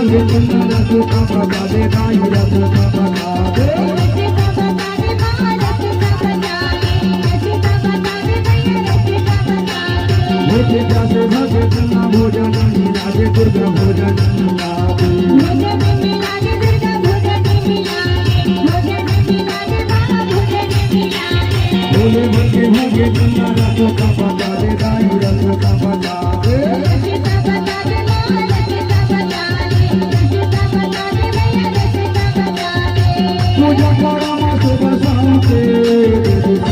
भागे चन्ना रस का बता दे गाई रस का बता दे मुझे प्यासे भागे चन्ना भोजन नहीं लागे दुर्गा भोजन नहीं लागे बोले भागे भागे चन्ना रस का बता दे गाई रस का बता दे पूजा करा माँ सुबह शाम से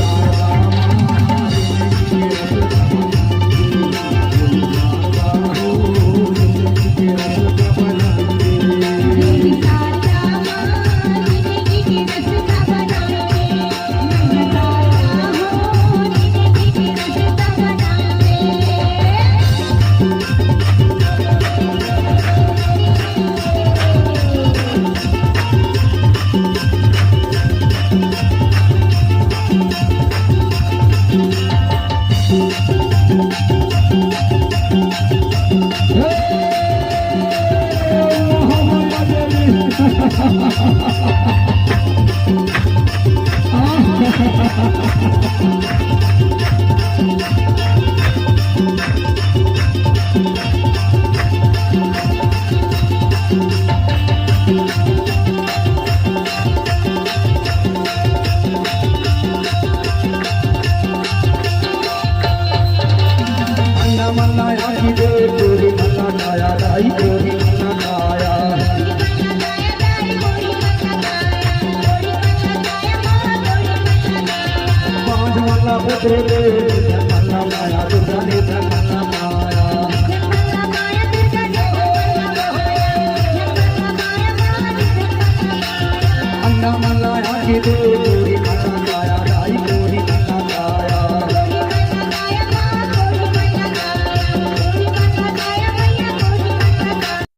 Namaste.